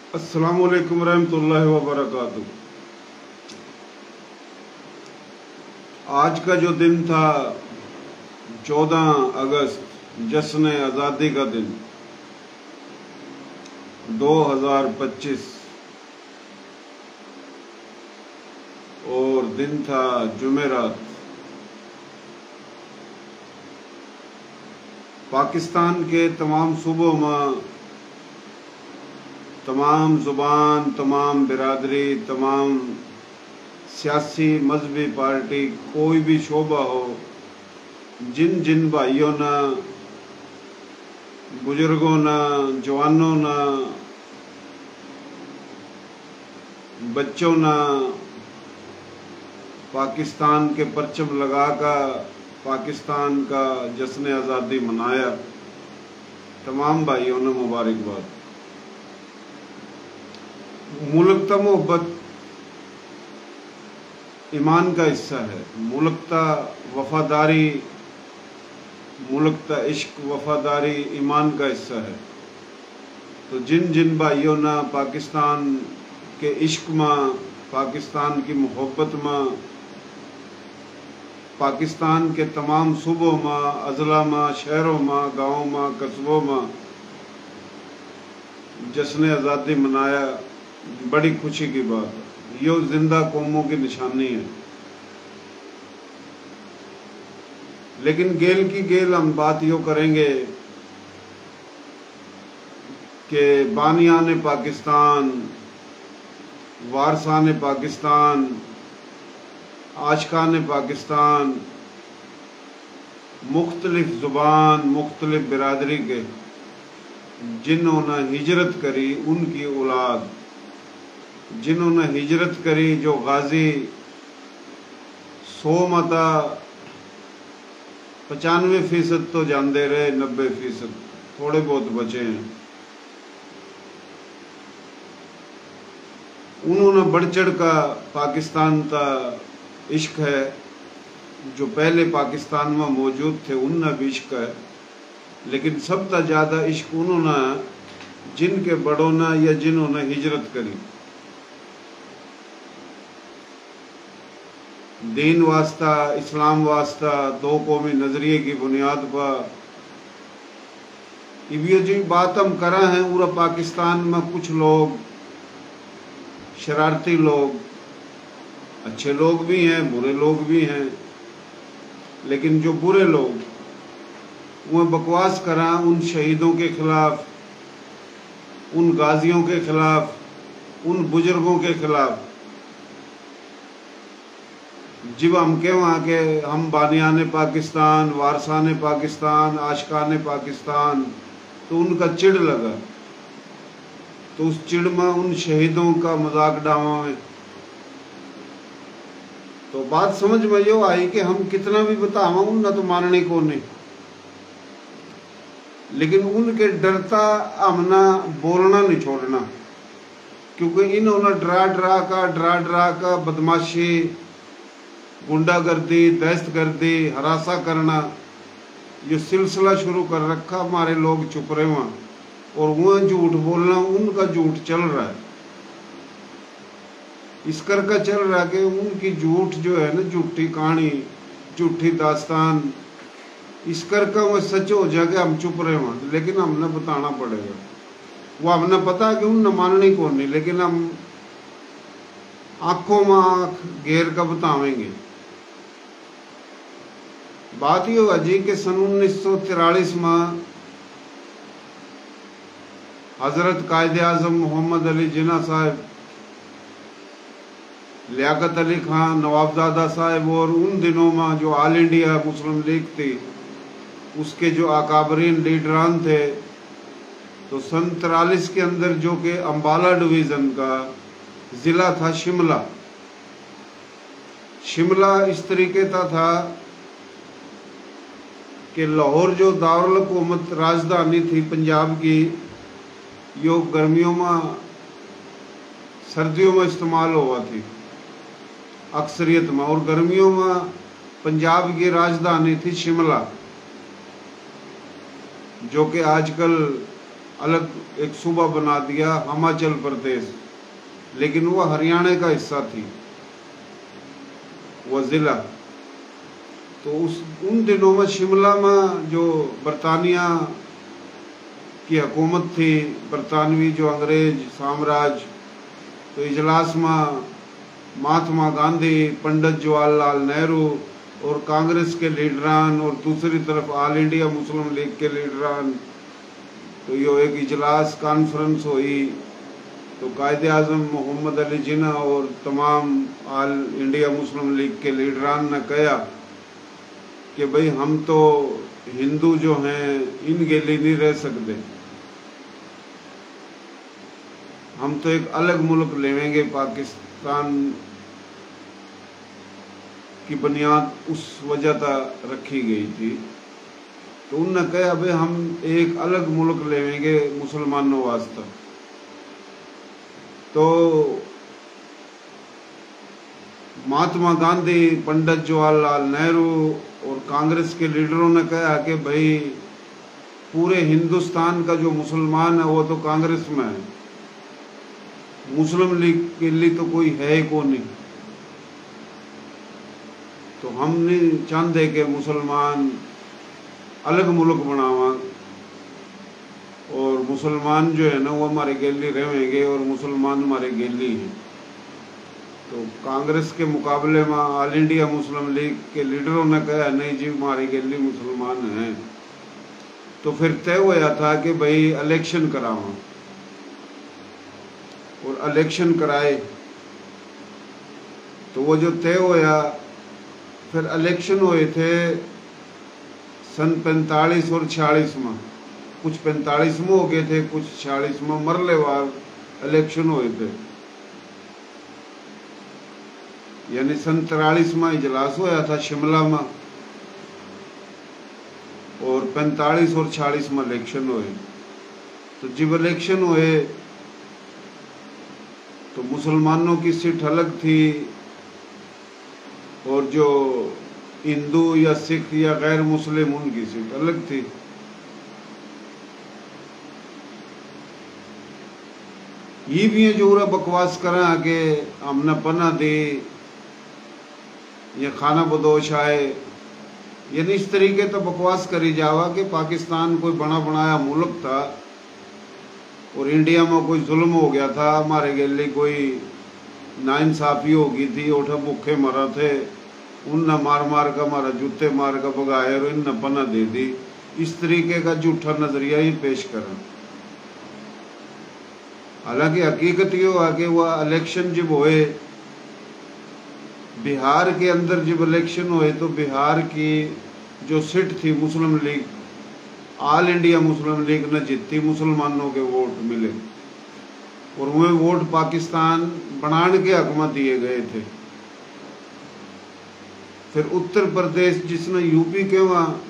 अस्सलामु अलैकुम रहमतुल्लाहि व बरकातुहू। आज का जो दिन था 14 अगस्त, जश्न आज़ादी का दिन 2025 और दिन था जुमेरात। पाकिस्तान के तमाम सूबों में तमाम ज़ुबान, तमाम बिरादरी, तमाम सियासी मजहबी पार्टी, कोई भी शोबा हो, जिन जिन भाइयों ने, बुजुर्गों ने, जवानों ने, बच्चों ने पाकिस्तान के परचम लगाकर पाकिस्तान का जश्न आज़ादी मनाया। तमाम भाइयों ने मुबारकबाद। मुल्क ता मोहब्बत ईमान का हिस्सा है। मुल्क ता वफादारी, मुल्क ता इश्क वफादारी ईमान का हिस्सा है। तो जिन जिन भाइयों ने पाकिस्तान के इश्क में, पाकिस्तान की मोहब्बत में, पाकिस्तान के तमाम सूबों में, अजला में, शहरों में, गाँवों में, कस्बों में जश्न आज़ादी मनाया, बड़ी खुशी की बात है। यो जिंदा कौमों की निशानी है। लेकिन गेल की गेल हम बात यो करेंगे कि बानियाने पाकिस्तान, वारसाने पाकिस्तान, आशिकाने पाकिस्तान, मुख्तलिफ ज़ुबान, मुख्तलिफ बिरादरी के जिन्होंने हिजरत करी, उनकी औलाद जिन्होंने हिजरत करी, जो गाजी 100 मता 95% तो जानते रहे, 90% थोड़े बहुत बचे हैं। उन्होंने बढ़ चढ़ का पाकिस्तान का इश्क है। जो पहले पाकिस्तान में मौजूद थे उनने भी इश्क है, लेकिन सबसे ज़्यादा इश्क उन्होंने जिनके बड़ों ने या जिन्होंने हिजरत करी, दीन वास्ता, इस्लाम वास्ता, दो कौमी नजरिए की बुनियाद पर। ये जो बात हम करा हैं, पूरा पाकिस्तान में कुछ लोग, शरारती लोग, अच्छे लोग भी हैं, बुरे लोग भी हैं, लेकिन जो बुरे लोग वो बकवास करा उन शहीदों के खिलाफ, उन गाजियों के खिलाफ, उन बुजुर्गों के खिलाफ। जब हम कहें कि हम बानियाने पाकिस्तान, वारसाने पाकिस्तान, आशिकाने पाकिस्तान, तो उनका चिढ़ लगा। तो उस चिढ़ में उन शहीदों का मजाक डावा है। तो बात समझ में यो आई कि हम कितना भी बतावा उनका तो मानने को नहीं, लेकिन उनके डरता हमना बोलना नहीं छोड़ना, क्योंकि इन्होंने डरा का बदमाशी, गुंडागर्दी, दहशतगर्दी, हरासा करना, ये सिलसिला शुरू कर रखा। हमारे लोग चुप रहे वहाँ, और वह झूठ बोलना उनका झूठ चल रहा है। इस कर का चल रहा है कि उनकी झूठ जो है ना, झूठी कहानी, झूठी दास्तान, इस कर का वह सच हो जाएगा। हम चुप रहे वहाँ, लेकिन हमने बताना पड़ेगा। वो हमने पता कि उनने माननी को नहीं, लेकिन हम आंखों में आंख घेर कर बतावेंगे। बात ये हुआ जी कि सन 1943 में हजरत कायदे आजम मोहम्मद अली जिन्ना साहब, लियाकत अली खान, नवाबजादा साहब, और उन दिनों में जो ऑल इंडिया मुस्लिम लीग थी उसके जो अकाबरीन लीडरान थे, तो सन 43 के अंदर जो कि अम्बाला डिवीज़न का ज़िला था शिमला, शिमला इस तरीके का था कि लाहौर जो दारुल हुकूमत राजधानी थी पंजाब की, यो गर्मियों में, सर्दियों में इस्तेमाल हुआ थी अक्सरियत में, और गर्मियों में पंजाब की राजधानी थी शिमला, जो कि आजकल अलग एक सूबा बना दिया हिमाचल प्रदेश, लेकिन वह हरियाणा का हिस्सा थी वह ज़िला। तो उन दिनों में शिमला में जो बरतानिया की हुकूमत थी, बरतानवी जो अंग्रेज साम्राज्य, तो इजलास में महात्मा गांधी, पंडित जवाहरलाल नेहरू और कांग्रेस के लीडरान और दूसरी तरफ ऑल इंडिया मुस्लिम लीग के लीडरान, तो यो एक इजलास कॉन्फ्रेंस हुई। तो कायदे आज़म मोहम्मद अली जिन्ना और तमाम ऑल इंडिया मुस्लिम लीग के लीडरान ने कहा कि भाई हम तो हिंदू जो हैं इन गेली नहीं रह सकते, हम तो एक अलग मुल्क लेवेंगे। पाकिस्तान की बुनियाद उस वजह तक रखी गई थी। तो उन्होंने कहा भाई हम एक अलग मुल्क लेवेंगे मुसलमानों वास्ते। तो महात्मा गांधी, पंडित जवाहरलाल नेहरू और कांग्रेस के लीडरों ने कहा कि भाई पूरे हिंदुस्तान का जो मुसलमान है वो तो कांग्रेस में है, मुस्लिम लीग के लिए तो कोई है ही को नहीं। तो हम नहीं चाहते कि मुसलमान अलग मुल्क बनावा और मुसलमान जो है ना वो हमारे गेली रहेंगे और मुसलमान हमारे गेली हैं। तो कांग्रेस के मुकाबले में ऑल इंडिया मुस्लिम लीग के लीडरों ने कहा नहीं जी हमारे गेली मुसलमान हैं। तो फिर तय हुआ था कि भाई इलेक्शन करावा और इलेक्शन कराए। तो वो जो तय हुआ, फिर इलेक्शन हुए थे सन 45 और 46 में, कुछ 45 में हो गए थे, कुछ 46 में मरलेवार इलेक्शन हुए थे। यानी सन 43 में इजलास हुआ था शिमला में और 45 और 46 में इलेक्शन हुए। तो जब इलेक्शन हुए तो मुसलमानों की सीट अलग थी और जो हिंदू या सिख या गैर मुस्लिम उनकी सीट अलग थी। ये भी है जो बकवास करा कि हमने पना दे या खाना बदोश आए, यानी इस तरीके तो बकवास करी जावा कि पाकिस्तान कोई बना बनाया मुल्क था और इंडिया में कोई जुल्म हो गया था, हमारे गेले कोई नाइंसाफी हो गई थी, उठा भूखे मरा थे, उनने मार मार कर हमारा जूते मार कर भगाए और इनने पना दे दी। इस तरीके का झूठा नजरिया ही पेश करें। हालांकि हकीकत ये हुआ कि वह इलेक्शन जब हुए बिहार के अंदर, जब इलेक्शन हुए तो बिहार की जो सीट थी Muslim League, All India Muslim League ने जीती, मुसलमानों के वोट मिले और वह वोट पाकिस्तान बनाने के हक में दिए गए थे। फिर उत्तर प्रदेश जिसने यूपी के वहाँ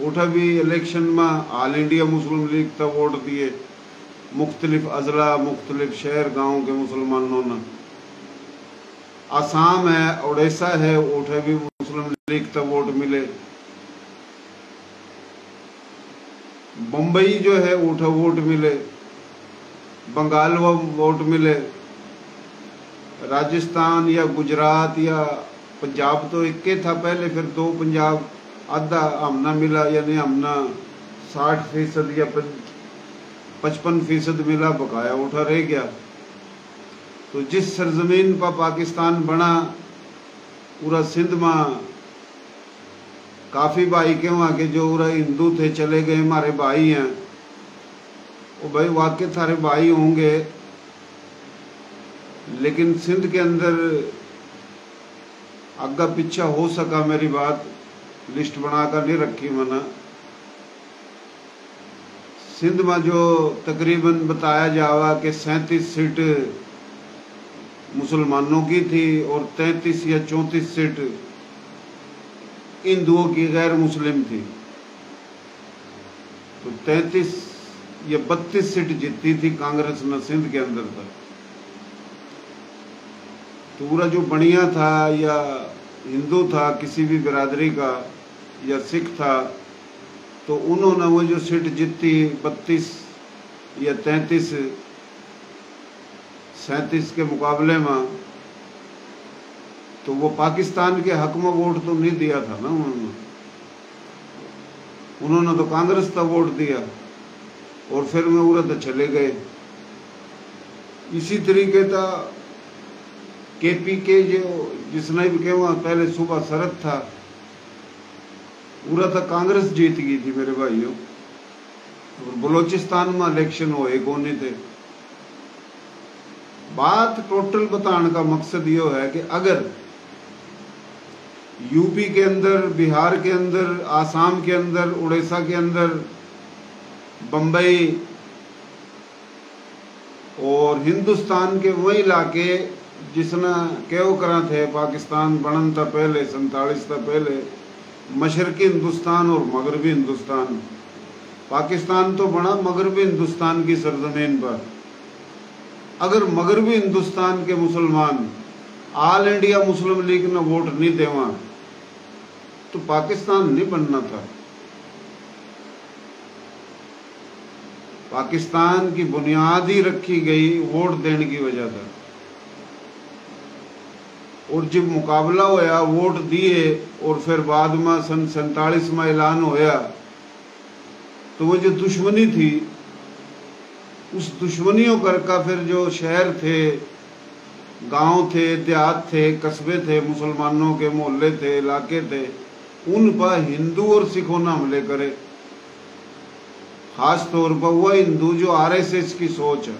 उठा भी इलेक्शन में ऑल इंडिया मुस्लिम लीग तक वोट दिए, मुख्तलिफ अजला मुख्तलिफ शहर गांव के मुसलमानों ने। आसाम है, उड़ीसा है, उठा भी मुस्लिम लीग तक वोट मिले। बम्बई जो है उठा वोट मिले, बंगाल वो वोट मिले, राजस्थान या गुजरात या पंजाब तो एक था पहले, फिर दो पंजाब आधा हमना मिला, यानी हमना 60% या 55% मिला, बकाया उठा रह गया। तो जिस सरजमीन पर पाकिस्तान बना पूरा सिंध में काफ़ी भाई के वहाँ के जो पूरा हिंदू थे चले गए, हमारे भाई हैं, वो भाई वाकई थारे भाई होंगे, लेकिन सिंध के अंदर आगा पीछा हो सका, मेरी बात लिस्ट बनाकर नहीं रखी मैंने। सिंध में जो तकरीबन बताया जावा कि 37 सीट मुसलमानों की थी और 33 या 34 सीट हिंदुओं की गैर मुस्लिम थी। तो 33 या 32 सीट जीती थी कांग्रेस ने सिंध के अंदर तक। तो पूरा जो बढ़िया था या हिंदू था किसी भी बिरादरी का या सिख था, तो उन्होंने वो जो सीट जीती 32 या 33-37 के मुकाबले में, तो वो पाकिस्तान के हक में वोट तो नहीं दिया था ना उन्होंने तो कांग्रेस का वोट दिया और फिर में उड़द चले गए। इसी तरीके का KPK जो जिसने भी कहा पहले सूबा सरहद था, पूरा था कांग्रेस जीत गई थी मेरे भाइयों। और बलोचिस्तान में इलेक्शन हुए कौन थे। बात टोटल बताने का मकसद ये है कि अगर यूपी के अंदर, बिहार के अंदर, आसाम के अंदर, उड़ीसा के अंदर, बंबई और हिंदुस्तान के वही इलाके जिसने क्यों करा थे पाकिस्तान बनन था पहले 47 था पहले, मशरकी हिंदुस्तान और मगरबी हिंदुस्तान। पाकिस्तान तो बना मगरबी हिंदुस्तान की सरजमीन पर। अगर मगरबी हिंदुस्तान के मुसलमान ऑल इंडिया मुस्लिम लीग ने वोट नहीं देवा तो पाकिस्तान नहीं बनना था। पाकिस्तान की बुनियाद ही रखी गई वोट देने की वजह से। और जब मुकाबला होया वोट दिए और फिर बाद में सन 47 में ऐलान होया, तो वो जो दुश्मनी थी उस दुश्मनियों करका फिर जो शहर थे, गांव थे, देहात थे, कस्बे थे, मुसलमानों के मोहल्ले थे, इलाके थे, उन पर हिंदू और सिखों ने हमले करे। खास तौर पर वह हिंदू जो RSS की सोच है,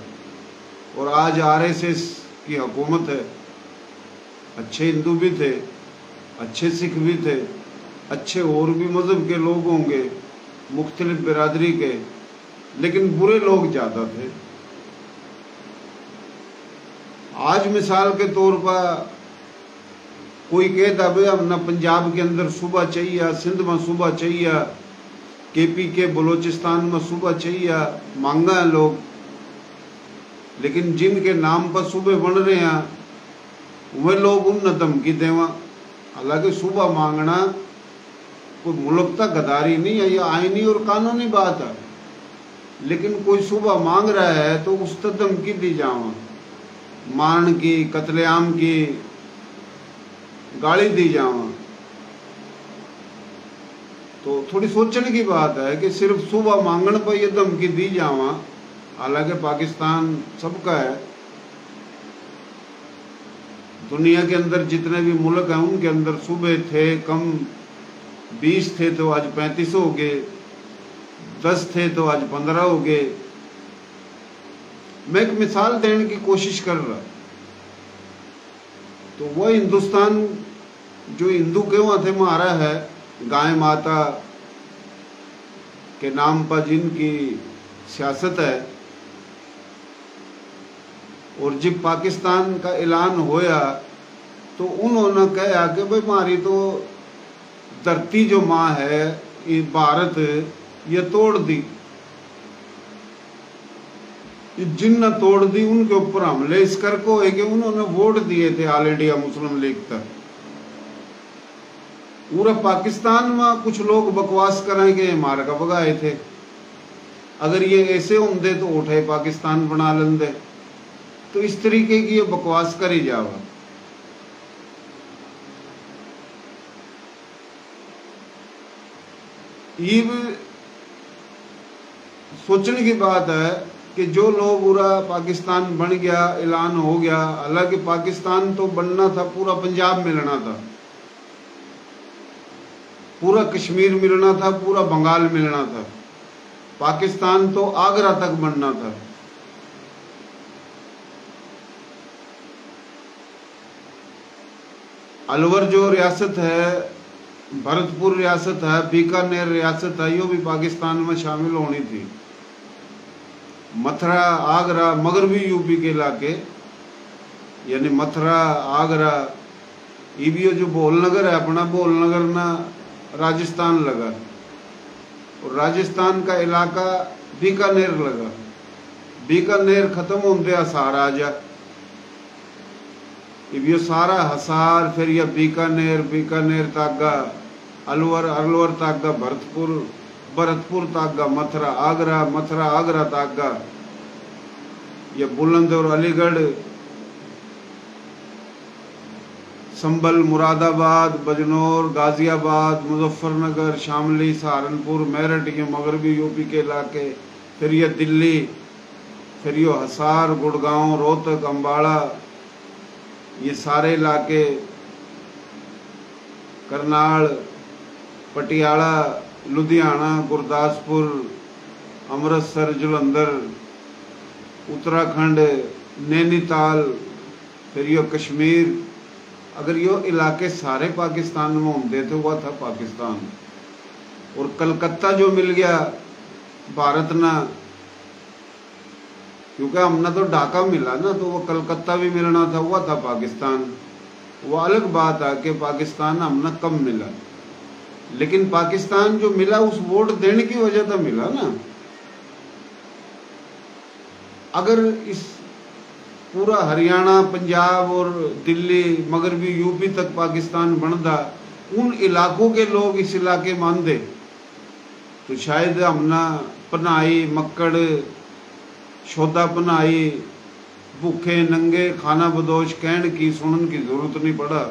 और आज RSS की हुकूमत है। अच्छे हिंदू भी थे, अच्छे सिख भी थे, अच्छे और भी मजहब के लोग होंगे, मुख्तलिफ बिरादरी के, लेकिन बुरे लोग ज्यादा थे। आज मिसाल के तौर पर कोई कहता भाई अब न पंजाब के अंदर सूबा चाहिए, सिंध में सूबा चाहिए, KPK बलोचिस्तान में सूबा चाहिए, मांगा है लोग। लेकिन जिनके नाम पर सूबे बन रहे हैं वह लोग उन धमकी देवा। हालांकि सूबा मांगना कोई मुल्कता गद्दारी नहीं है, यह आईनी और कानूनी बात है। लेकिन कोई सूबा मांग रहा है तो उस तक धमकी दी जावा, मारने की, कत्लेआम की, गाली दी जावा। तो थोड़ी सोचने की बात है कि सिर्फ सूबा मांगने पर यह धमकी दी जावा। हालांकि पाकिस्तान सबका है। दुनिया के अंदर जितने भी मुल्क हैं उनके अंदर सूबे थे कम 20 थे तो आज 35 हो गए, 10 थे तो आज 15 हो गए। मैं एक मिसाल देने की कोशिश कर रहा। तो वह हिंदुस्तान जो हिंदू क्यों थे मारा है, गाय माता के नाम पर जिनकी सियासत है, और जब पाकिस्तान का ऐलान होया तो उन्होंने कहा कि भाई हमारी तो धरती जो माँ है ये भारत, ये तोड़ दी। जिन तोड़ दी उनके ऊपर हमले इस करके हुए कि उन्होंने वोट दिए थे ऑल इंडिया मुस्लिम लीग तक। पूरा पाकिस्तान में कुछ लोग बकवास करेंगे मार का भगाए थे। अगर ये ऐसे होंगे तो उठे पाकिस्तान बना लेंगे। तो इस तरीके की ये बकवास करी जावा। ये सोचने की बात है कि जो लोग पूरा पाकिस्तान बन गया, ऐलान हो गया। हालांकि पाकिस्तान तो बनना था, पूरा पंजाब मिलना था, पूरा कश्मीर मिलना था, पूरा बंगाल मिलना था। पाकिस्तान तो आगरा तक बनना था। अलवर जो रियासत है, भरतपुर रियासत है, बीकानेर रियासत है, यो भी पाकिस्तान में शामिल होनी थी। मथुरा, आगरा, मगरबी यूपी के इलाके यानी मथुरा, आगरा, ये भी जो बोलनगर है अपना, बोलनगर ना राजस्थान लगा, और राजस्थान का इलाका बीकानेर लगा। बीकानेर खत्म होते हिसार आ जा, ये सारा हिसार, फिर यह बीकानेर, बीकानेर तागा अलवर, अलवर तागा भरतपुर, भरतपुर तागा मथुरा, आगरा, मथुरा, आगरा तागा या बुलंद और अलीगढ़, संभल, मुरादाबाद, बजनौर, गाजियाबाद, मुजफ्फरनगर, शामली, सहारनपुर, मेरठ, ये मगरबी यूपी के इलाके, फिर ये दिल्ली, फिर ये हिसार, गुड़गांव, रोहतक, अम्बाड़ा, ये सारे इलाके, करनाल, पटियाला, लुधियाना, गुरदासपुर, अमृतसर, जलंधर, उत्तराखंड, नैनीताल, फिर यो कश्मीर, अगर यो इलाके सारे पाकिस्तान में होंगे तो हुआ था पाकिस्तान। और कलकत्ता जो मिल गया भारत ना, क्योंकि हमने तो ढाका मिला ना, तो वो कलकत्ता भी मिलना था, हुआ था पाकिस्तान। वो अलग बात है कि पाकिस्तान हमने कम मिला, लेकिन पाकिस्तान जो मिला उस वोट देने की वजह से मिला ना। अगर इस पूरा हरियाणा, पंजाब और दिल्ली, मगरबी यूपी तक पाकिस्तान बनता, उन इलाकों के लोग इस इलाके मान दे, तो शायद हमना पनाई, मक्कड़, शोदा पनाई, भूखे नंगे, खाना बदोश कहने की, सुनने की जरूरत नहीं पड़ा,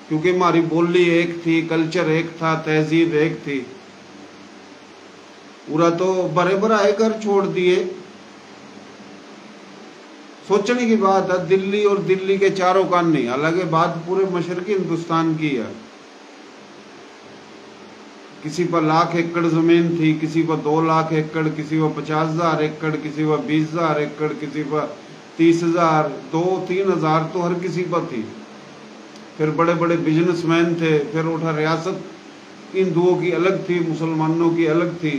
क्योंकि हमारी बोली एक थी, कल्चर एक था, तहजीब एक थी। पूरा तो बड़े बड़े घर छोड़ दिए। सोचने की बात है, दिल्ली और दिल्ली के चारों कान नहीं, हालांकि बात पूरे मशरकी हिंदुस्तान की है। किसी पर 1,00,000 एकड़ जमीन थी, किसी पर 2,00,000 एकड़, किसी पर 50,000 एकड़, किसी पर 20,000 एकड़, किसी पर 30,000, 2-3,000 तो हर किसी पर थी। फिर बड़े बड़े बिजनेसमैन थे। फिर उठा रियासत हिंदुओं की अलग थी, मुसलमानों की अलग थी,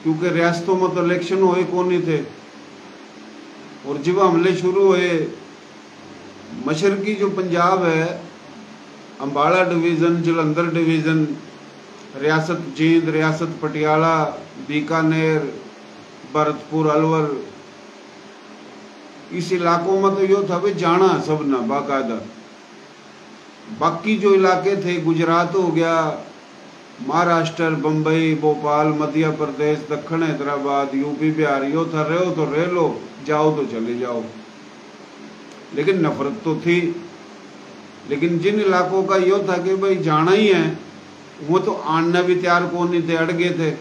क्योंकि रियासतों में तो इलेक्शन हुए कौन नहीं थे। और जब हमले शुरू हुए, मशरकी जो पंजाब है, अम्बाड़ा डिवीज़न, जलंधर डिवीज़न, रियासत जींद, रियासत पटियाला, बीकानेर, भरतपुर, अलवर, इस इलाकों में तो यो था भी जाना सब ना बाकायदा। बाकी जो इलाके थे, गुजरात हो गया, महाराष्ट्र, बम्बई, भोपाल, मध्य प्रदेश, दक्षिण हैदराबाद, यूपी, बिहार, यो था रहो तो रह लो, जाओ तो चले जाओ, लेकिन नफरत तो थी। लेकिन जिन इलाकों का यो था कि भाई जाना ही है, वो तो आना भी तैयार कौन नहीं थे, अड़ गए थे,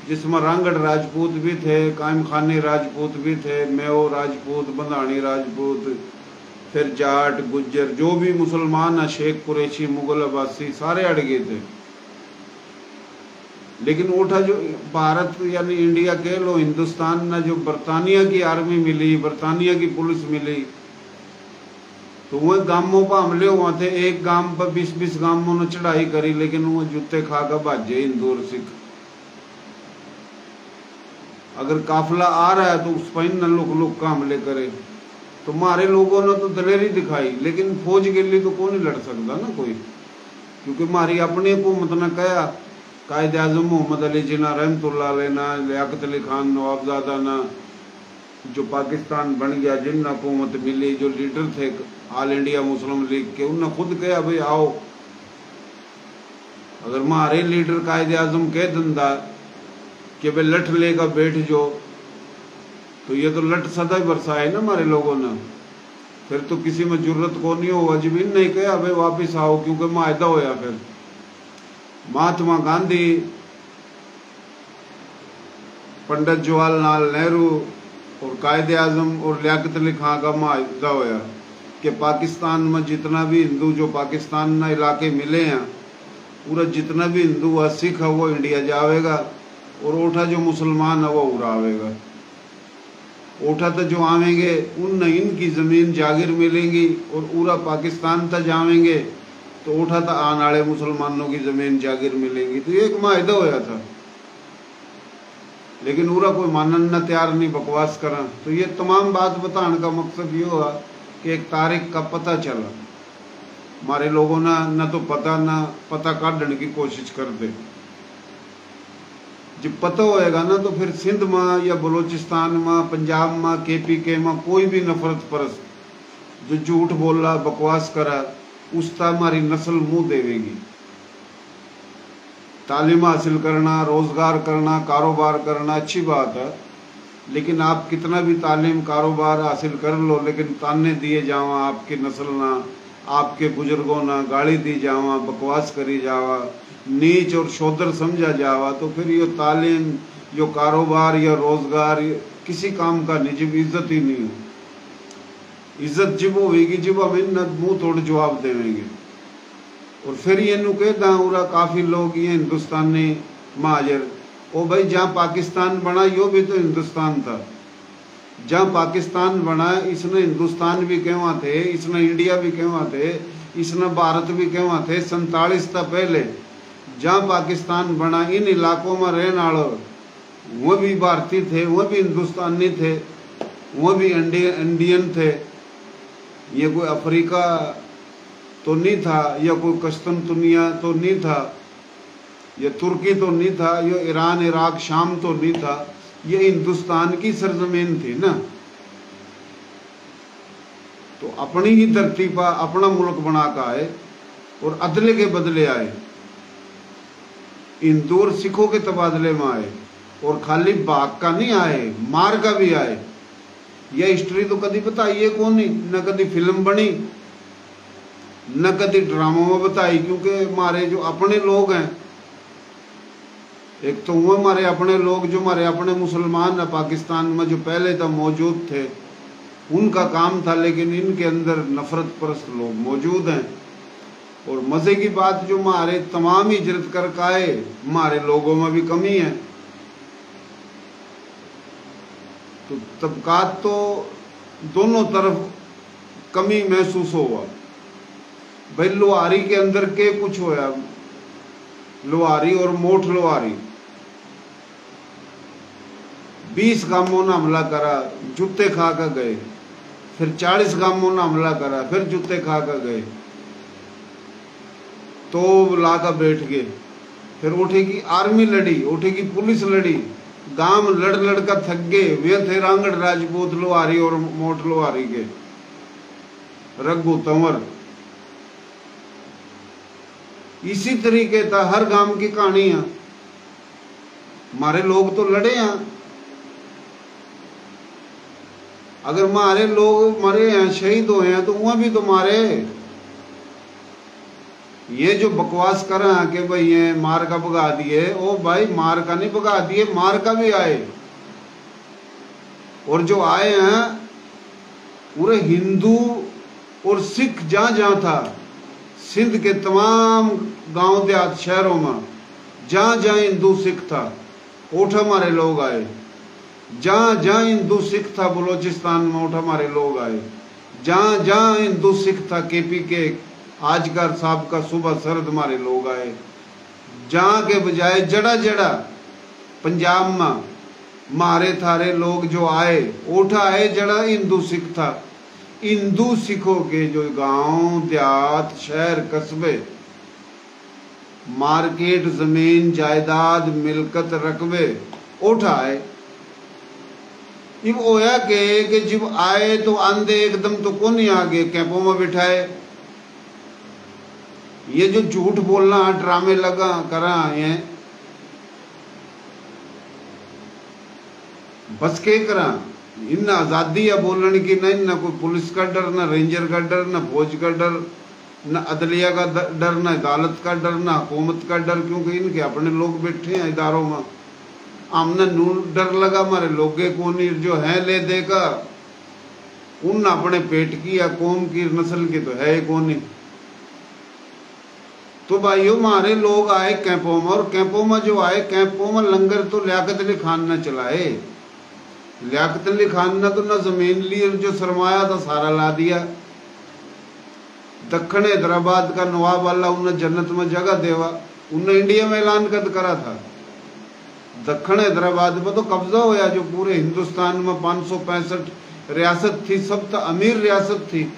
जिसमें रांगड़ राजपूत भी थे, कायम खानी राजपूत भी थे, मेओ राजपूत, बंधानी राजपूत, फिर जाट, गुज्जर, जो भी मुसलमान, शेख, कुरैशी, मुगल, अब्बासी, सारे अड़ गए थे। लेकिन उठा जो भारत यानी इंडिया कह लो, हिंदुस्तान ना, जो बरतानिया की आर्मी मिली, बरतानिया की पुलिस मिली, तो वह गांवों पर हमले हुए थे। एक गांव पर 20-20 गांवों ने चढ़ाई करी, लेकिन वो जूते खाकर भाजे हिंदू और सिख। अगर काफिला आ रहा है तो उस पर न लुक लुक का हमले करे। तो हमारे लोगों ने तो दलेरी दिखाई, लेकिन फौज के लिए तो कौन नहीं लड़ सकता ना कोई, क्योंकि हमारी अपनी हुकूमत ने कहा, कायद आजम मोहम्मद अली जिन्ना रहमतुल्लाह अलैह, लियाकत अली खान नवाबजादा ना, जो पाकिस्तान बन गया, जिन हुकूमत मिली, जो लीडर थे ऑल इंडिया मुस्लिम लीग के, उनने खुद कहा भाई आओ। अगर हमारे लीडर कायद आजम कह दिंदा कि भाई लठ लेगा बैठ जो, तो ये तो लठ सदा ही बरसाए ना हमारे लोगों ने, फिर तो किसी में जरूरत को नहीं हो। अजमीन नहीं कहा भाई वापिस आओ, क्योंकि मायदा होया। फिर महात्मा गांधी, पंडित जवाहरलाल नेहरू और कायदे आजम और लियाकत अली खां का मायदा होया कि पाकिस्तान में जितना भी हिंदू, जो पाकिस्तान ना इलाके मिले हैं, पूरा जितना भी हिंदू है, सिख है, वो इंडिया जावेगा, और ओठा जो मुसलमान है वो उड़ावेगा। ओठा तो जो आवेंगे उन इनकी जमीन जागीर मिलेंगी, और पूरा पाकिस्तान तक जावेंगे तो ओठा तो आने वाले मुसलमानों की जमीन जागीर मिलेंगी। तो एक मायदा होया था, लेकिन पूरा कोई मानन न तैयार नहीं, बकवास करा। तो ये तमाम बात बताने का मकसद ये हुआ कि एक तारीख का पता चला। हमारे लोगों ने न तो पता काटने की कोशिश कर दे। जब पता होएगा ना, तो फिर सिंध में या बलूचिस्तान में, पंजाब में, KPK में कोई भी नफरत परस्त जो झूठ बोला, बकवास करा, उसका हमारी नस्ल मुंह देवेगी। तालीम हासिल करना, रोजगार करना, कारोबार करना अच्छी बात है, लेकिन आप कितना भी तालीम कारोबार हासिल कर लो, लेकिन ताने दिए जावा आपकी नस्ल ना, आपके बुजुर्गों ना गाली दी जावा, बकवास करी जावा, नीच और शोदर समझा जावा, तो फिर ये तालीम, यो कारोबार या रोजगार किसी काम का नहीं, जब इज्जत ही नहीं हो। इज्जत जब होगी जब हम मुंह तोड़ जवाब देवेंगे। और फिर ये नु कहता उरा काफी लोग ये हिंदुस्तानी महाजर, ओ भाई जहाँ पाकिस्तान बना यो भी तो हिंदुस्तान था। जहाँ पाकिस्तान बना इसने हिंदुस्तान भी कहवा थे, इसने इंडिया भी कहवा थे, इसने भारत भी कहवा थे। 47 था पहले जहाँ पाकिस्तान बना, इन इलाकों में रहने वालों वो भी भारतीय थे, वो भी हिंदुस्तानी थे, वो भी इंडियन थे। ये कोई अफ्रीका तो नहीं था, या कोई कस्तुनतुनिया तो नहीं था, ये तुर्की तो नहीं था, ये ईरान इराक शाम तो नहीं था, ये हिंदुस्तान की सरजमीन थी ना। तो अपनी ही धरती पर अपना मुल्क बना का आए और अदले के बदले आए, हिंदू और सिखों के तबादले में आए, और खाली भाग का नहीं आए, मार का भी आए। यह हिस्ट्री तो कभी बताइए कौन नहीं, न कभी फिल्म बनी न कभी ड्रामों में बताई, क्योंकि हमारे जो अपने लोग हैं, एक तो वो हमारे अपने लोग जो हमारे अपने मुसलमान है पाकिस्तान में जो पहले तक मौजूद थे, उनका काम था, लेकिन इनके अंदर नफरत परस्त लोग मौजूद हैं। और मजे की बात जो हमारे तमाम हिजरत कर आए, हमारे लोगों में भी कमी है। तो तबकात तो दोनों तरफ कमी महसूस हुआ। भाई लोहारी के अंदर के कुछ होया, लोहारी और मोठ लोहारी 20 गांवों ने हमला करा, जूते खा कर गए। फिर 40 गांवों ने हमला करा, फिर जूते खा कर गए, तो लाकर बैठ गए। फिर उठेगी आर्मी लड़ी, उठेगी पुलिस लड़ी, गांव लड़ लड़ कर थक गए। वे थे रांगड़ राजपूत लोहारी और मोठ लोहारी के, रघु तंवर। इसी तरीके था हर गांव की कहानियां। हमारे लोग तो लड़े हैं, अगर हमारे लोग मरे हैं, शहीद हुए हैं, तो वह भी तो मारे। ये जो बकवास कर रहे हैं कि भाई ये मार का भगा दिए, ओ भाई मार का नहीं भगा दिए, मार का भी आए। और जो आए हैं पूरे हिंदू और सिख जहां जहां था, सिंध के तमाम गांव देहात शहरों में जहां जहां हिंदू सिख था, उठ हमारे लोग आए। जहां जहां हिंदू सिख था बलोचिस्तान में, उठ हमारे लोग आए। जहां जहां हिंदू सिख था केपी के आजगर साहब का सुबह सरद हमारे लोग आए। जहां के बजाय जड़ा जड़ा पंजाब में मारे थारे लोग जो आए, उठा आए जड़ा हिंदू सिख था। हिंदू सिखों के जो गांव देहात शहर कस्बे मार्केट जमीन जायदाद मिलकत रकबे उठा आए। इब होया कि जब आए तो आंधे एकदम तो कौन नहीं आगे कैंपों में बिठाए। ये जो झूठ बोलना ड्रामे लगा करा है, बस के करा इन आजादी है बोलने की नहीं, ना कोई पुलिस का डर, ना रेंजर का डर, ना फौज का डर, ना अदलिया का डर, ना अदालत का डर, ना हुकूमत का डर, क्योंकि इनके अपने लोग बैठे हैं इदारों में। हमने नूर डर लगा हमारे लोगे को नहीं जो है ले देगा, उन अपने पेट की या कौम की नस्ल की तो है कौन नहीं। तो भाइयों हमारे लोग आए कैंपों में, और कैंपों में जो आए कैंपों में लंगर तो लियाकत अली खान ने चलाए। लियाकत अली खान ने तो ना जमीन ली और जो सरमाया था सारा ला दिया। दक्षिण हैदराबाद का नवाब वाला उन्हें जन्नत में जगह देवा, उन्हें इंडिया में ऐलान कर करा था। दक्षिण हैदराबाद पर तो कब्जा होया, जो पूरे हिंदुस्तान में 565 रियासत थी, सब तो अमीर रियासत थी,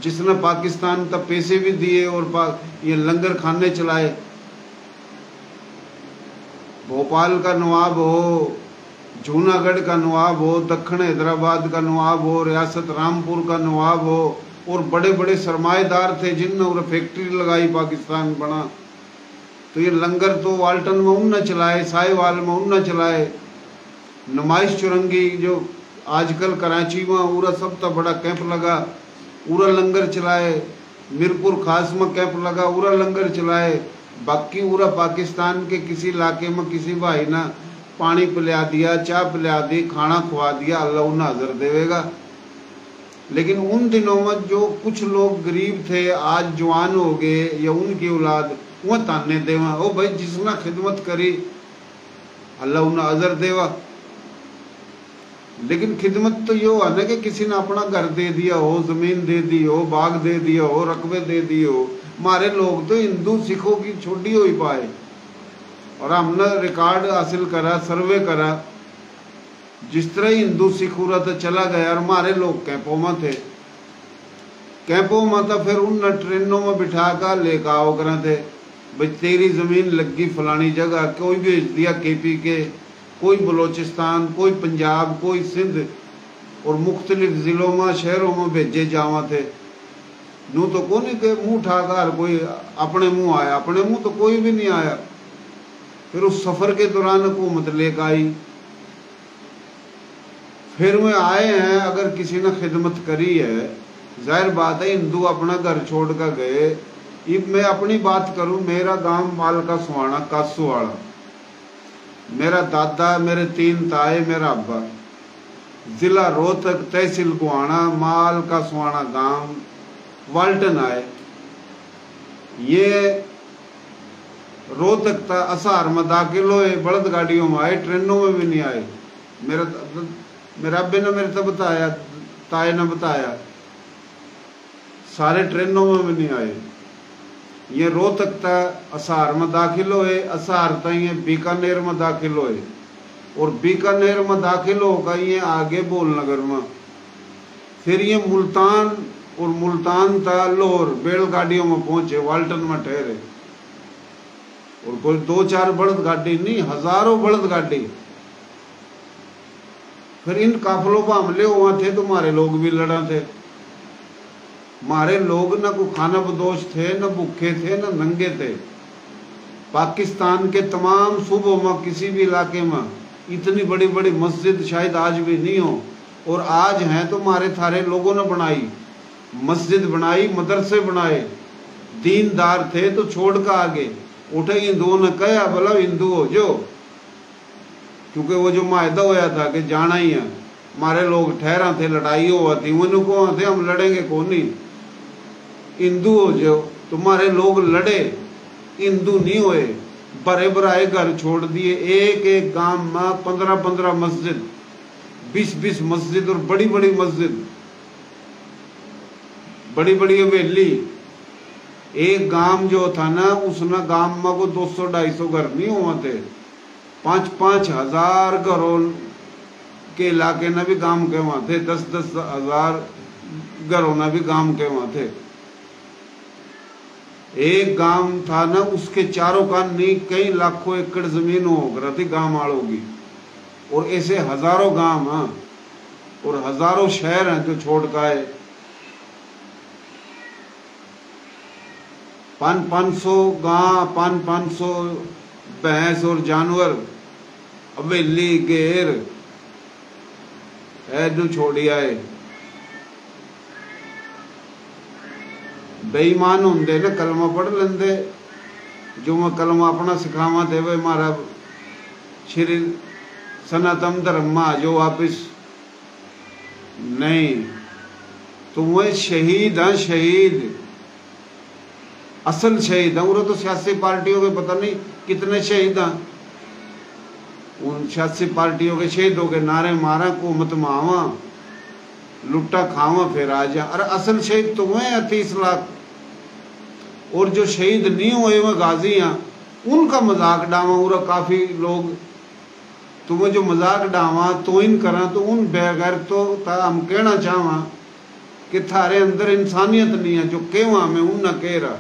जिसने पाकिस्तान तक पैसे भी दिए और ये लंगर खाने चलाए। भोपाल का नवाब हो, जूनागढ़ का नवाब हो, दक्षिण हैदराबाद का नवाब हो, रियासत रामपुर का नवाब हो, और बड़े बड़े सरमाएदार थे जिनने फैक्ट्री लगाई, पाकिस्तान बना। तो ये लंगर तो वाल्टन में उन चलाए, साहिवाल में उन चलाए, नुमाइश चुरंगी जो आजकल कराची में पूरा सब तो बड़ा कैंप लगा, पूरा लंगर चलाए, मीरपुर खास में कैंप लगा, पूरा लंगर चलाए, बाकी पूरा पाकिस्तान के किसी इलाके में किसी भाई ना पानी पिला दिया, चाय पिला दी, खाना खुआ दिया, अल्लाह उन्हें अजर देवेगा। लेकिन उन दिनों में जो कुछ लोग गरीब थे, आज जवान हो गए या उनकी औलाद, वह ताने देवा, ओ भाई जिसने खिदमत करी अल्लाह उन्हें अजर देवा। लेकिन खिदमत तो यो है ना कि किसी ने अपना घर दे दिया हो, जमीन दे दी हो, बाग दे दिया हो, रकबे दे दिए हो। हमारे लोग तो हिंदू सिखों की छोटी हो ही पाए, और हमने रिकॉर्ड हासिल करा, सर्वे करा, जिस तरह हिंदू सिख पूरा तो चला गया, और हमारे लोग कैंपों में थे। कैंपों में तो फिर उन ट्रेनों में बिठा कर लेकर आओ कर थे, भाई तेरी जमीन लगी फलानी जगह, कोई भेज दिया KP के, कोई बलोचिस्तान, कोई पंजाब, कोई सिंध, और मुख्तलिफ जिलों में शहरों में भेजे जावा थे। नू तो कोई के मुंह उठाकर कोई अपने मुंह आया, अपने मुंह तो कोई भी नहीं आया। फिर उस सफर के दौरान हुकूमत लेकर आई, फिर वे आए हैं। अगर किसी ने खिदमत करी है, जाहिर बात है हिंदू अपना घर छोड़ कर गए। अब मैं अपनी बात करूं, मेरा गांव मालका सुहाना कासूवाड़ा, मेरा दादा, मेरे 3 ताए, मेरा अब्बा, जिला रोहतक, तहसील गुआना, मालका सुहाना गांव, वाल्टन आए। ये रोहतक था, असार में दाखिल हुए, बड़द गाड़ियों में आए, ट्रेनों में भी नहीं आए। मेरा अब्बे ने मेरे तो बताया, ताए ने बताया, सारे ट्रेनों में भी नहीं आए। ये रोहतक था, असार में दाखिल हुए, असार था ये बीकानेर में दाखिल हुए, और बीकानेर में दाखिल होकर ये आगे बोलनगर में, फिर ये मुल्तान, और मुल्तान था लाहौर, बैलगाड़ियों में पहुंचे, वाल्टन में ठहरे। और कोई 2-4 बड़द गाड़ी नहीं, हजारों बड़द गाड़ी। फिर इन काफिलों पर हमले हुआ थे तो हमारे लोग भी लड़ा थे। हमारे लोग न को खाना बदोश थे, न भूखे थे, न नंगे थे। पाकिस्तान के तमाम सूबों में किसी भी इलाके में इतनी बड़ी बड़ी मस्जिद शायद आज भी नहीं हो, और आज हैं तो हमारे थारे लोगों ने बनाई, मस्जिद बनाई, मदरसे बनाए। दीनदार थे तो छोड़ कर आगे उठे। हिंदुओं ने कहा बोला हिंदू हो जो, क्योंकि वो जो मायदा होया था कि जाना ही है। हमारे लोग ठहरा थे, लड़ाई हुआ थी, उनको थे हम लड़ेंगे कौन नहीं, हिंदू हो जो। तुम्हारे लोग लड़े, हिंदू नहीं हुए, बड़े बड़ाए घर छोड़ दिए। एक एक गांव में 15-15 मस्जिद, 20-20 मस्जिद, और बड़ी बड़ी मस्जिद, बड़ी बड़ी हवेली। एक गांव जो था ना, उसने गांव में को 200-250 घर नहीं हुआ थे, 5-5 हजार घरों के इलाके न भी गांव के वहां थे, 10-10 हजार घरों न भी गांव के वहां थे। एक गांव था ना, उसके चारों कान नहीं कई लाखों एकड़ जमीन हो रही गांव वालों की, और ऐसे हजारों गांव हैं और हजारों शहर हैं जो छोड़ कर आए। 500 गांव, 500 भैंस और जानवर, हवेली घेर है जो छोड़ी आए। बेईमान होंगे ना, कलमा पढ़ लेंदे, जो मैं कलमा अपना सिखावा थे वे मारा श्री सनातन धर्म में आ जाओ वापिस। नहीं, तुम्हें शहीद हैं, शहीद, असल शहीद हैं। वो तो सियासी पार्टियों के पता नहीं कितने शहीद हैं, उन सियासी पार्टियों के शहीदों के नारे मारा, हुकूमत में आवा, लुट्टा खावा, फिर आ जा। अरे असल शहीद तो हुए हैं 30 लाख, और जो शहीद नहीं हुए वो गाजी हैं, उनका मजाक डावा। और काफी लोग तुम्हें जो मजाक डावा तो इन करा, तो उन बगैर तो हम कहना चाहवा कि थारे अंदर इंसानियत नहीं है, जो कहवा मैं उन न कह रहा।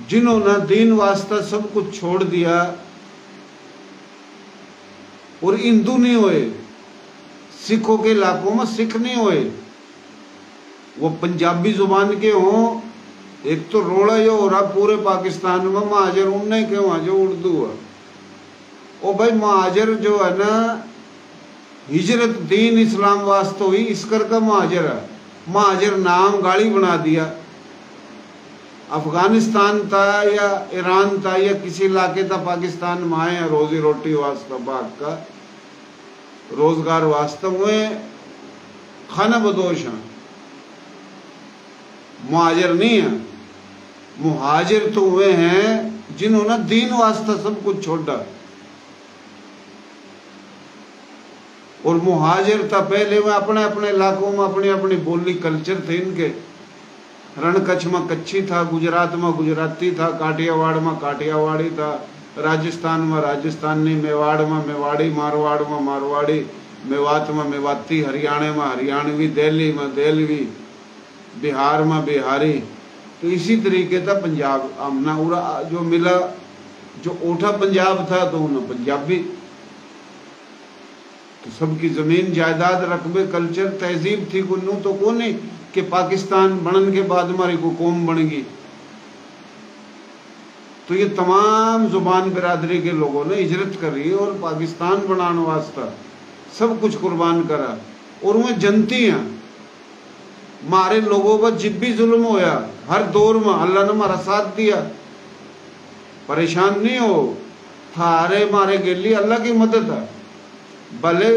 जिन्होंने दीन वास्ता सब कुछ छोड़ दिया और हिंदू नहीं हुए, सिखों के इलाकों में सिख नहीं हुए, वो पंजाबी जुबान के हों एक तो रोड़ा यो हो रहा पूरे पाकिस्तान में महाजर उनने क्यों जो उर्दू है। ओ भाई महाजर जो है ना हिजरत दीन इस्लाम वास्तव ही इस कर का महाजर है। महाजर नाम गाड़ी बना दिया। अफगानिस्तान था या ईरान था या किसी इलाके था पाकिस्तान में आए रोजी रोटी वास्ता बाग का रोजगार वास्ता हुए खाना बदोश हैं। मुहाजिर नहीं है। मुहाजिर तो हुए हैं जिन्होंने दीन वास्ता सब कुछ छोड़ा। और मुहाजिर था पहले में अपने अपने इलाकों में अपनी अपनी बोली कल्चर थे इनके। रण कच्छ में कच्छी था, गुजरात में गुजराती था, काठियावाड़ में काठियावाड़ी था, राजस्थान में राजस्थानी, मेवाड़ में मेवाड़ी, मारवाड़ में मारवाड़ी, मेवात में मेवाती, हरियाणा में हरियाणवी, दिल्ली में दिल्ली, बिहार में बिहारी। तो इसी तरीके था पंजाब आमना उरा जो मिला। जो ओठा पंजाब था तो उन्हें पंजाबी। तो सबकी जमीन जायदाद रकबे कल्चर तहजीब थी कुन्नू तो को नहीं कि पाकिस्तान बनने के बाद हमारी को कौम बनेगी। तो ये तमाम जुबान बिरादरी के लोगों ने हिजरत करी और पाकिस्तान बनाने वास्ता सब कुछ कुर्बान करा। और वह जनती हैं मारे लोगों पर जिब भी जुल्म होया हर दौर में अल्लाह ने हमारा साथ दिया। परेशान नहीं हो थारे मारे गेली अल्लाह की मदद है। भले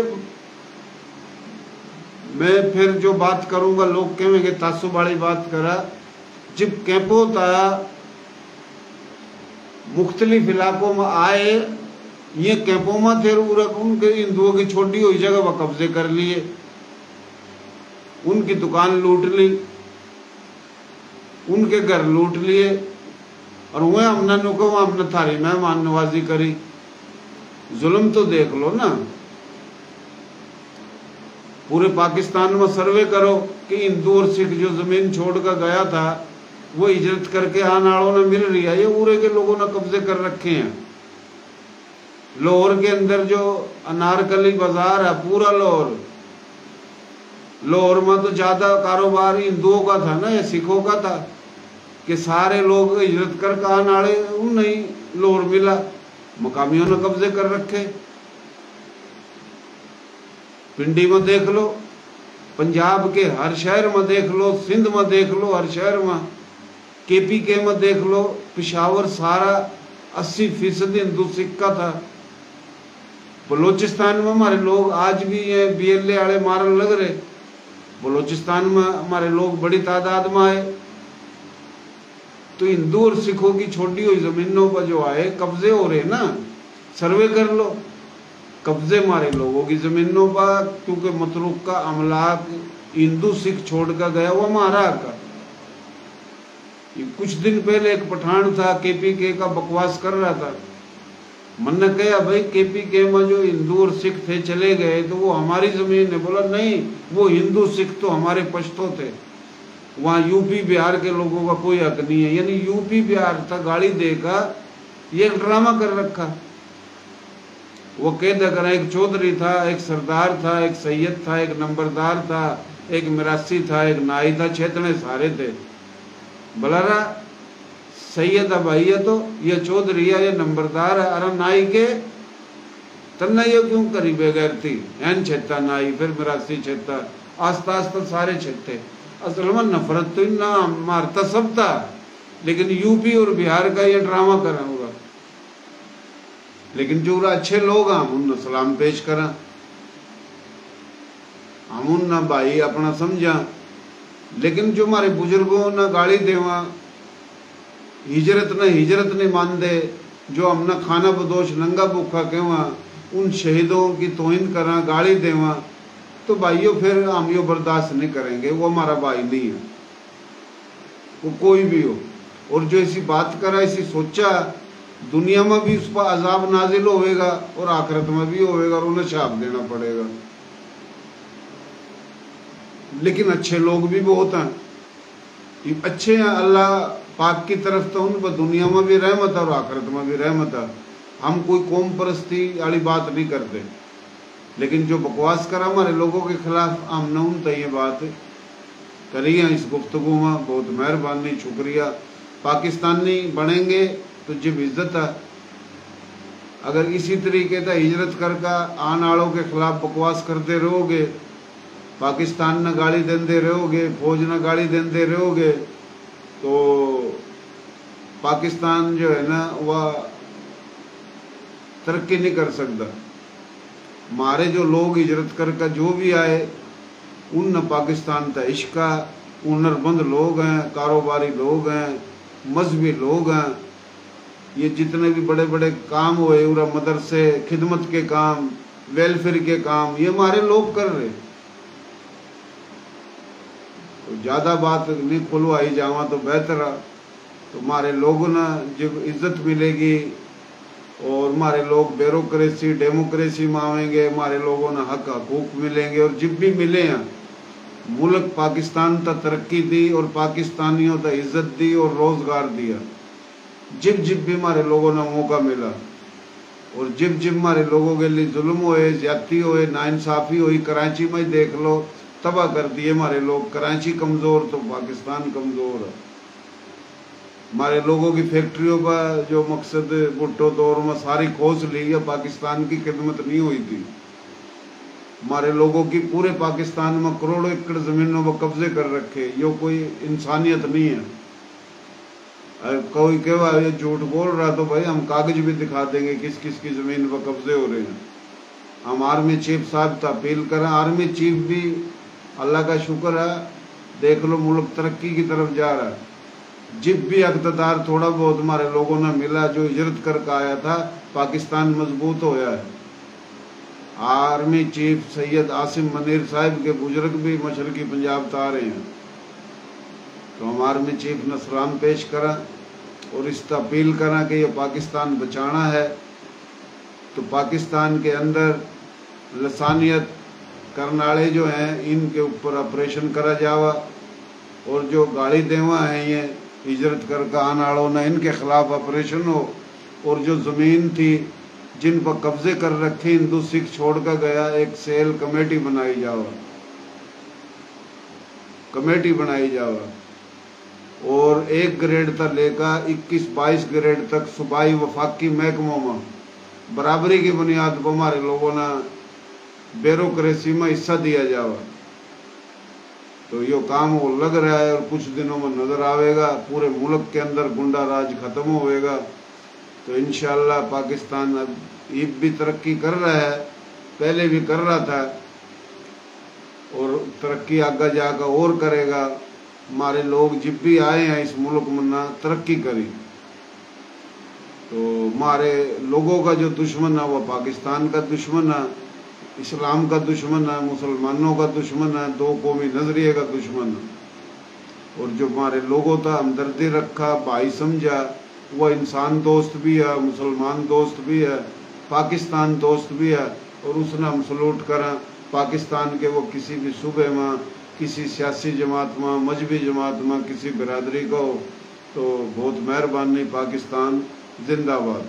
मैं फिर जो बात करूंगा लोग कहेंगे तासुब वाली बात करा। जब कैंपों था मुख्तलिफ इलाकों में आए ये कैंपों में थे उनके हिंदुओं की छोटी हुई जगह वह कब्जे कर लिए, उनकी दुकान लूट ली, उनके घर लूट लिए और वह हमने नुको हमने थारी मेहमान नवाजी करी। जुल्म तो देख लो ना। पूरे पाकिस्तान में सर्वे करो कि हिंदू और सिख जो जमीन छोड़कर गया था वो हिजरत करके आनाड़ों ने मिल रही है। ये पूरे के लोगों ने कब्जे कर रखे हैं। लाहौर के अंदर जो अनारकली बाजार है पूरा लाहौर में तो ज्यादा कारोबार हिंदुओं का था ना या सिखों का था कि सारे लोग हिजरत कर आनाड़े नहीं लाहौर मिला। मकामियों ने कब्जे कर रखे। पिंडी में देख लो, पंजाब के हर शहर में देख लो, सिंध में देख लो हर शहर में, KPK में देख लो, पिशावर सारा 80% हिंदू सिख का था। बलोचिस्तान में हमारे लोग आज भी ये BLA वाले मारन लग रहे। बलोचिस्तान में हमारे लोग बड़ी तादाद में आए। तो हिंदू और सिखों की छोटी हुई जमीनों पर जो आए कब्जे हो रहे ना। सर्वे कर लो कब्जे मारे लोगों की जमीनों पर क्योंकि मतरूक का अमलाक हिंदू सिख छोड़कर गया वो हमारा का। कुछ दिन पहले एक पठान था KPK का बकवास कर रहा था। मन ने कहा भाई KPK में जो हिंदू और सिख थे चले गए तो वो हमारी जमीन है। बोला नहीं वो हिंदू सिख तो हमारे पश्तो थे। वहाँ यूपी बिहार के लोगों का कोई हक नहीं है। यानी यूपी बिहार था गाड़ी देकर ये ड्रामा कर रखा। वो कैद करा एक चौधरी था, एक सरदार था, एक सैयद था, एक नंबरदार था, एक मिरासी था, एक नाई था, छेतने सारे थे। बलारा सैयद है भाई है तो ये चौधरी है ये नंबरदार है। अरे नाई के तन्ना ये क्यों करी बगैर थी एन छेता नाई फिर मिरासी छेता आस्ता आस्ता सारे छेते। असल में नफरत तो ना मारता सब था लेकिन यूपी और बिहार का ये ड्रामा करा होगा। लेकिन जो अच्छे लोग हम उन सलाम पेश करा, हम उन भाई अपना समझा। लेकिन जो हमारे बुजुर्गों ने गाड़ी देवा हिजरत ने मान दे, जो हमने खाना बदोश नंगा भूखा कहवा, उन शहीदों की तोहिन करा गाड़ी देवा, तो भाइयों फिर हम यो बर्दाश्त नहीं करेंगे। वो हमारा भाई नहीं है, वो कोई भी हो। और जो ऐसी बात करा ऐसी सोचा दुनिया में भी उस पर अजाब नाजिल होएगा और आखिरत में भी होएगा और उन्हें छाप देना पड़ेगा। लेकिन अच्छे लोग भी बहुत हैं, ये अच्छे हैं अल्लाह पाक की तरफ तो उन पर दुनिया में भी रहमत है और आखिरत में भी रहमत है। हम कोई कौम परस्ती वाली बात नहीं करते, लेकिन जो बकवास करा हमारे लोगों के खिलाफ हमने उन तो ये बात करी है इस गुफ्तगू में। बहुत मेहरबानी, शुक्रिया। पाकिस्तानी बनेंगे तो जिब इज्जत है। अगर इसी तरीके से हिजरत करके आने वालों के खिलाफ बकवास करते रहोगे, पाकिस्तान ने गाली देंदे रहोगे, फौज ने गाली देंदे रहोगे, तो पाकिस्तान जो है ना वह तरक्की नहीं कर सकता। हमारे जो लोग हिजरत करके जो भी आए उन पाकिस्तान का इश्क है, हुनरमंद लोग हैं, कारोबारी लोग हैं, मजहबी लोग हैं। ये जितने भी बड़े बड़े काम हुए पूरा मदरसे, खिदमत के काम, वेलफेयर के काम, ये हमारे लोग कर रहे। तो ज़्यादा बात नहीं खुलवाई जावा तो बेहतर है। तो हमारे लोगों ने जब इज्जत मिलेगी और हमारे लोग ब्यूरोक्रेसी डेमोक्रेसी में आवेंगे, हमारे लोगों ने हक हकूक मिलेंगे। और जब भी मिले हैं, मुल्क पाकिस्तान तक तरक्की दी और पाकिस्तानियों तक इज्जत दी और रोजगार दिया। जिब जिब भी हमारे लोगों ने मौका मिला और जिब जिब हमारे लोगों के लिए जुल्म हुए, ज्यादती हुए, नाइंसाफी हुई, कराची में ही देख लो, तबाह कर दिए हमारे लोग। कराची कमजोर तो पाकिस्तान कमजोर है। हमारे लोगों की फैक्ट्रियों पर जो मकसद भुट्टो दौर में सारी खोज ली है, पाकिस्तान की खिदमत नहीं हुई थी। हमारे लोगों की पूरे पाकिस्तान में करोड़ों एकड़ जमीनों पर कब्जे कर रखे। ये कोई इंसानियत नहीं है। कोई कहा ये झूठ बोल रहा तो भाई हम कागज भी दिखा देंगे किस किस की जमीन पर कब्जे हो रहे हैं। हम आर्मी चीफ साहब से अपील करें। आर्मी चीफ भी अल्लाह का शुक्र है, देख लो मुल्क तरक्की की तरफ जा रहा है। जिब भी इक़्तिदार थोड़ा बहुत हमारे लोगों ने मिला, जो हिजरत करके आया था, पाकिस्तान मजबूत होया है। आर्मी चीफ सैयद आसिम मनीर साहब के बुजुर्ग भी मशरकी पंजाब से आ रहे हैं। तो हम आर्मी चीफ ने सलाम पेश करा और इस अपील करा कि ये पाकिस्तान बचाना है। तो पाकिस्तान के अंदर लसानियत करने वाले जो हैं इनके ऊपर ऑपरेशन करा जावा और जो गाड़ी देवा है ये हिजरत करके आने वालों ने, इनके खिलाफ ऑपरेशन हो। और जो ज़मीन थी जिन पर कब्जे कर रखे हिंदू सिख छोड़ कर गया, एक सेल कमेटी बनाई जावा, कमेटी बनाई जावा। और 1 ग्रेड तक लेकर 21-22 ग्रेड तक सूबाई वफाकी महकमों में बराबरी की बुनियाद पर हमारे लोगों ने ब्यूरोक्रेसी में हिस्सा दिया जावा। तो ये काम वो लग रहा है और कुछ दिनों में नजर आवेगा। पूरे मुल्क के अंदर गुंडा राज खत्म होएगा। तो इंशाअल्लाह पाकिस्तान अब भी तरक्की कर रहा है, पहले भी कर रहा था और तरक्की आगे जाकर और करेगा। हमारे लोग जिब भी आए हैं इस मुल्क में ना तरक्की करी। तो हमारे लोगों का जो दुश्मन है वो पाकिस्तान का दुश्मन है, इस्लाम का दुश्मन है, मुसलमानों का दुश्मन है, दो कौमी नजरिए का दुश्मन है। और जो हमारे लोगों का हमदर्दी रखा, भाई समझा, वह इंसान दोस्त भी है, मुसलमान दोस्त भी है, पाकिस्तान दोस्त भी है। और उसने हम सलूट करें पाकिस्तान के वो किसी भी सूबे में, किसी सियासी जमात में, मजहबी जमात में, किसी बिरादरी को। तो बहुत मेहरबानी। पाकिस्तान जिंदाबाद।